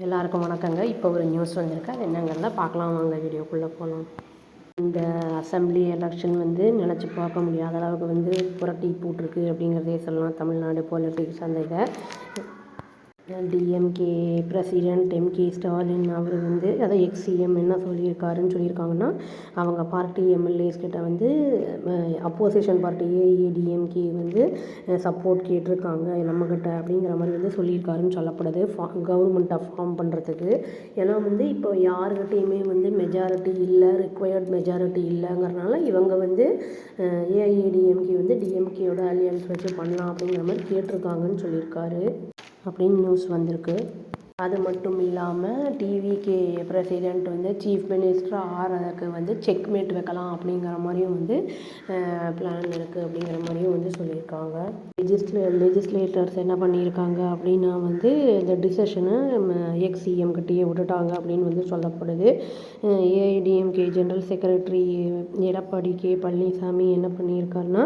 எல்லாருக்கும் வணக்கங்க. இப்போ ஒரு நியூஸ் வந்திருக்கு. அது என்னங்கிறத பார்க்கலாம் வாங்க, வீடியோக்குள்ளே போகலாம். இந்த அசெம்பிளி எலெக்ஷன் நினச்சி பார்க்க முடியாத அளவுக்கு புரட்டி போட்டிருக்கு அப்படிங்கிறதே சொல்லலாம். தமிழ்நாடு பாலிட்டிக்ஸ் அந்த இதை டிஎம்கே பிரசிடெண்ட் எம்கே ஸ்டாலின் அவர் அதை எக்ஸ்சிஎம் என்ன சொல்லியிருக்காங்கன்னா, அவங்க பார்ட்டி எம்எல்ஏஸ் கிட்ட அப்போசிஷன் பார்ட்டி ஏஐஏடிஎம்கே சப்போர்ட் கேட்டிருக்காங்க நம்மக்கிட்ட அப்படிங்கிற மாதிரி சொல்லியிருக்காருன்னு சொல்லப்படுது. கவர்மெண்ட்டை ஃபார்ம் பண்ணுறதுக்கு. ஏன்னா இப்போ யாருக்கிட்டையுமே மெஜாரிட்டி இல்லை, ரிக்வயர்ட் மெஜாரிட்டி இல்லைங்கிறனால இவங்க ஏஐஏடிஎம்கே டிஎம்கேயோட அலியன்ஸ் வச்சு பண்ணலாம் அப்படிங்கிற மாதிரி கேட்டிருக்காங்கன்னு சொல்லியிருக்காரு அப்படின்னு நியூஸ் வந்திருக்கு. அது மட்டும் இல்லாமல் டிவிகே பிரசிடெண்ட் சீஃப் மினிஸ்டர் ஆறதுக்கு செக்மேட் வைக்கலாம் அப்படிங்கிற மாதிரியும் பிளான் இருக்குது அப்படிங்கிற மாதிரியும் சொல்லியிருக்காங்க. லெஜிஸ்லேட்டர்ஸ் என்ன பண்ணியிருக்காங்க அப்படின்னா இந்த டிசிஷனை எக்ஸ்சிஎம் கிட்டேயே விட்டுட்டாங்க அப்படின்னு சொல்லப்படுது. AIADMK general secretary Edappadi K Palaniswami என்ன பண்ணியிருக்காருன்னா,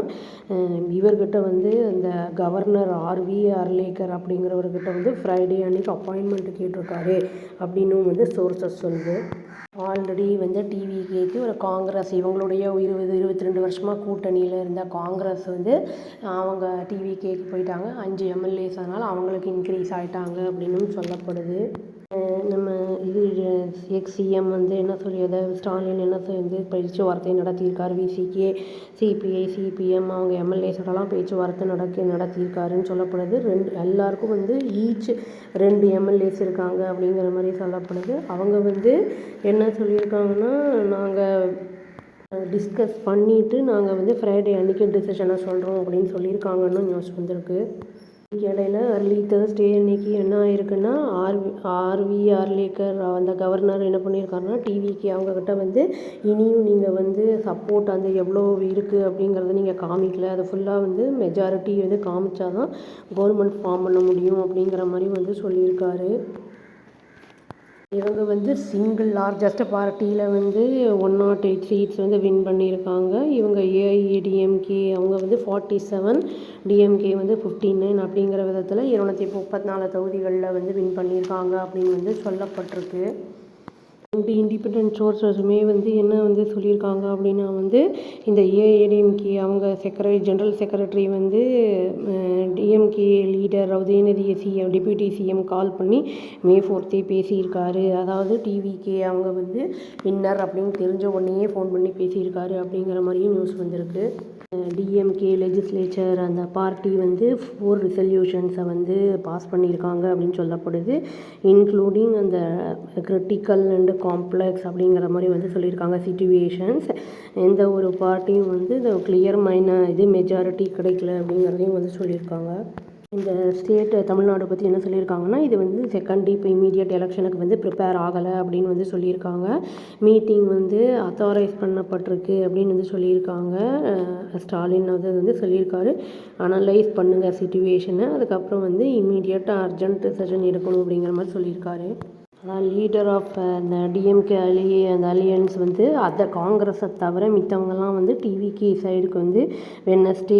இவர்கிட்ட அந்த கவர்னர் ஆர்வி அர்லேக்கர் அப்படிங்கிறவர்கிட்ட ஃப்ரைடே அன்னைக்கு அப்பாயின்மெண்ட் கேட்டிருக்காரு அப்படின்னு சோர்சஸ் சொல்லுது. ஆல்ரெடி டிவிகேக்கு ஒரு காங்கிரஸ் இவங்களுடைய 22 வருஷமாக கூட்டணியில் இருந்த காங்கிரஸ் அவங்க டிவிகேக்கு போயிட்டாங்க. 5 எம்எல்ஏஸ் அதனால் அவங்களுக்கு இன்க்ரீஸ் ஆகிட்டாங்க அப்படின்னு சொல்லப்படுது. நம்ம எக்ஸ்சிஎம் என்ன சொல்லியது, ஸ்டாலின் என்ன பேச்சுவார்த்தை நடத்தியிருக்காரு. விசிகே, சிபிஐ, சிபிஎம் அவங்க எம்எல்ஏஸோடலாம் பேச்சுவார்த்தை நடத்தியிருக்காருன்னு சொல்லப்படுது. எல்லாருக்கும் ஈச் 2 எம்எல்ஏஸ் இருக்காங்க அப்படிங்கிற மாதிரி சொல்லப்படுது. அவங்க என்ன சொல்லியிருக்காங்கன்னா, நாங்கள் டிஸ்கஸ் பண்ணிவிட்டு நாங்கள் ஃப்ரைடே அன்றைக்கி டிசிஷனை சொல்கிறோம் அப்படின்னு சொல்லியிருக்காங்கன்னு நியூஸ் வந்திருக்கு. இடையில அர்லி தேர்ஸ்டே அன்னைக்கு என்ன ஆயிருக்குன்னா, ஆர்வி அர்லேக்கர் அந்த கவர்னர் என்ன பண்ணியிருக்காருன்னா, டிவிக்கு அவங்கக்கிட்ட இனியும் நீங்கள் சப்போர்ட் எவ்வளோ இருக்குது அப்படிங்கிறத நீங்கள் காமிக்கல, அது ஃபுல்லாக மெஜாரிட்டி காமிச்சா தான் கவர்மெண்ட் ஃபார்ம் பண்ண முடியும் அப்படிங்கிற மாதிரி சொல்லியிருக்காரு. இவங்க சிங்கிள் லார்ஜஸ்ட் பார்ட்டியில் 108 சீட்ஸ் வின் பண்ணியிருக்காங்க. இவங்க ஏஐஏடிஎம்கே அவங்க 47, டிஎம்கே 59 அப்படிங்கிற விதத்தில் 234 தொகுதிகளில் வின் பண்ணியிருக்காங்க அப்படின்னு சொல்லப்பட்டிருக்கு. 2 இண்டிபெண்ட் சோர்ஸஸுமே என்ன சொல்லியிருக்காங்க அப்படின்னா, இந்த ஏஐஏடிஎம்கே அவங்க general secretary DMK leader Udhayanidhi deputy CM call பண்ணி மே 4 பேசியிருக்காரு. அதாவது டிவிகே அவங்க வின்னர் அப்படின்னு தெரிஞ்ச உடனேயே ஃபோன் பண்ணி பேசியிருக்காரு அப்படிங்கிற மாதிரியும் நியூஸ் வந்திருக்கு. டிஎம்கே லெஜிஸ்லேச்சர் அந்த பார்ட்டி 4 ரெசல்யூஷன்ஸை பாஸ் பண்ணியிருக்காங்க அப்படின்னு சொல்லப்படுது. இன்க்ளூடிங் அந்த கிரிட்டிக்கல் அண்டு காம்ப்ளெக்ஸ் அப்படிங்கிற மாதிரி சொல்லியிருக்காங்க சிச்சுவேஷன்ஸ். எந்த ஒரு பார்ட்டியும் இந்த கிளியர் மெஜாரிட்டி கிடைக்கல அப்படிங்கிறதையும் சொல்லியிருக்காங்க. இந்த ஸ்டேட்டு தமிழ்நாடு பற்றி என்ன சொல்லியிருக்காங்கன்னா, இது செகண்ட் இப்போ இமீடியட் எலெக்ஷனுக்கு ப்ரிப்பேர் ஆகலை அப்படின்னு சொல்லியிருக்காங்க. மீட்டிங் அத்தாரைஸ் பண்ணப்பட்டிருக்கு அப்படின்னு சொல்லியிருக்காங்க. ஸ்டாலின் சொல்லியிருக்காரு, அனலைஸ் பண்ணுங்கள் சிச்சுவேஷனை, அதுக்கப்புறம் இமீடியட்டாக அர்ஜென்ட் செஷன் எடுக்கணும் அப்படிங்கிற மாதிரி சொல்லியிருக்காரு. அதான் லீடர் ஆஃப் இந்த டிஎம்கே அந்த அலியன்ஸ் அதை காங்கிரஸை தவிர மித்தவங்கெல்லாம் டிவிகே சைடுக்கு வெட்னஸ்டே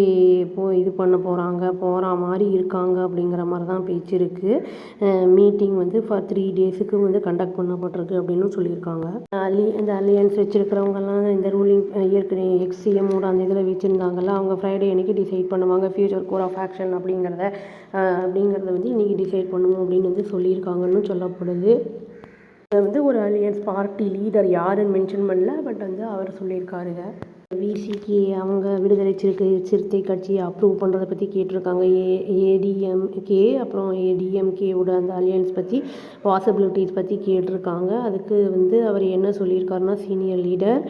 இது பண்ண போகிற மாதிரி இருக்காங்க அப்படிங்கிற மாதிரி தான் பேச்சு இருக்குது. மீட்டிங் ஃபார் 3 டேஸுக்கு கண்டக்ட் பண்ணப்பட்டிருக்கு அப்படின்னு சொல்லியிருக்காங்க. இந்த அலியன்ஸ் வச்சுருக்கிறவங்கெல்லாம் இந்த ரூலிங் ஏற்கனவே எக்ஸ்சிஎம்மோட அந்த இதில் வச்சுருந்தாங்கல்ல, அவங்க ஃப்ரைடே அன்றைக்கி டிசைட் பண்ணுவாங்க ஃபியூச்சர் கோர் ஆஃப் ஆக்ஷன் அப்படிங்கிறத இன்றைக்கி டிசைட் பண்ணுவோம் அப்படின்னு சொல்லியிருக்காங்கன்னு சொல்லப்படுது. ஒரு அலியன்ஸ் பார்ட்டி லீடர் யாருன்னு மென்ஷன் பண்ணல, பட் அவர் சொல்லியிருக்காருங்க. விசிகே அவங்க விடுதலை சிறுத்தை கட்சியை அப்ரூவ் பண்ணுறதை பற்றி கேட்டிருக்காங்க. ஏடிஎம்கே அப்புறம் ஏடிஎம்கேவோட அந்த அலியன்ஸ் பற்றி பாசிபிலிட்டிஸ் பற்றி கேட்டிருக்காங்க. அதுக்கு அவர் என்ன சொல்லியிருக்காருன்னா, சீனியர் லீடர்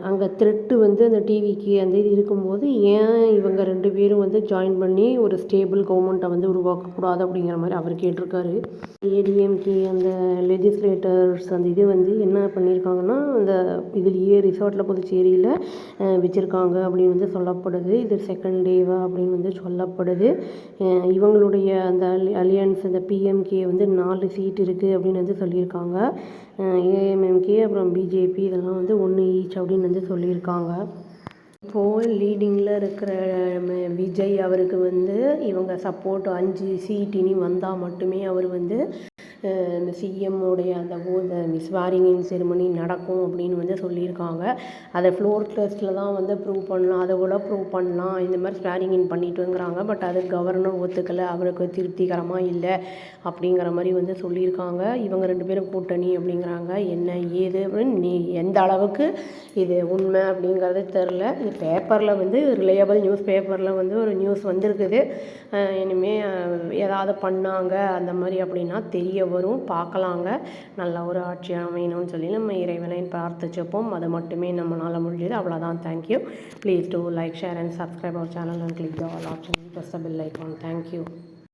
அங்கே த்ரெட்டு அந்த டிவிக்கு அந்த இது இருக்கும்போது ஏன் இவங்க 2 பேரும் ஜாயின் பண்ணி ஒரு ஸ்டேபிள் கவர்மெண்ட்டை உருவாக்கக்கூடாது அப்படிங்கிற மாதிரி அவர் கேட்டிருக்காரு. ஏடிஎம்கே அந்த லெஜிஸ்லேட்டர்ஸ் அந்த இது என்ன பண்ணியிருக்காங்கன்னா, அந்த இதுலேயே ரிசார்ட்டில் புதுச்சேரியில் வச்சுருக்காங்க அப்படின்னு சொல்லப்படுது. இது செகண்ட் டேவா அப்படின்னு சொல்லப்படுது. இவங்களுடைய அந்த அலியன்ஸ் அந்த பிஎம்கே 4 சீட் இருக்குது அப்படின்னு சொல்லியிருக்காங்க. ஏஎம்எம்கே அப்புறம் பிஜேபி இதெல்லாம் 1 ஈச் அப்படின்னு சொல்லியிருக்காங்க. இப்போது லீடிங்கில் இருக்கிற விஜய் அவருக்கு இவங்க சப்போர்ட் 5 சீட் இனி வந்தால் மட்டுமே அவர் இந்த சிஎம்முடைய அந்த ஸ்வாரிங்கின் செரிமனி நடக்கும் அப்படின்னு வந்து சொல்லியிருக்காங்க. அதை ஃப்ளோர் டெஸ்ட்டில் தான் வந்து ப்ரூவ் பண்ணலாம், அதை கூட ப்ரூவ் பண்ணலாம், இந்த மாதிரி ஸ்வாரிங்கின் பண்ணிட்டுங்கிறாங்க. பட் அது கவர்னர் ஒத்துக்கலை, அவருக்கு திருப்திகரமாக இல்லை அப்படிங்கிற மாதிரி வந்து சொல்லியிருக்காங்க. இவங்க 2 பேரும் கூட்டணி அப்படிங்கிறாங்க. என்ன ஏது அப்படின்னு எந்த அளவுக்கு இது உண்மை அப்படிங்கிறது தெரில. இது பேப்பரில் வந்து ரிலையபிள் நியூஸ் பேப்பரில் வந்து ஒரு நியூஸ் வந்திருக்குது. இனிமேல் ஏதாவது பண்ணாங்க அந்த மாதிரி அப்படின்னா தெரிய வரும், பார்க்கலாங்க. நல்ல ஒரு ஆட்சி அமையணும்னு சொல்லி நம்ம இறைவனை பிரார்த்திச்சுப்போம். அது மட்டுமே நம்மளால் முடிஞ்சது. அவ்வளோதான். Thank you. Please do like, share and subscribe our channel and click the all option, press the bell icon. Thank you.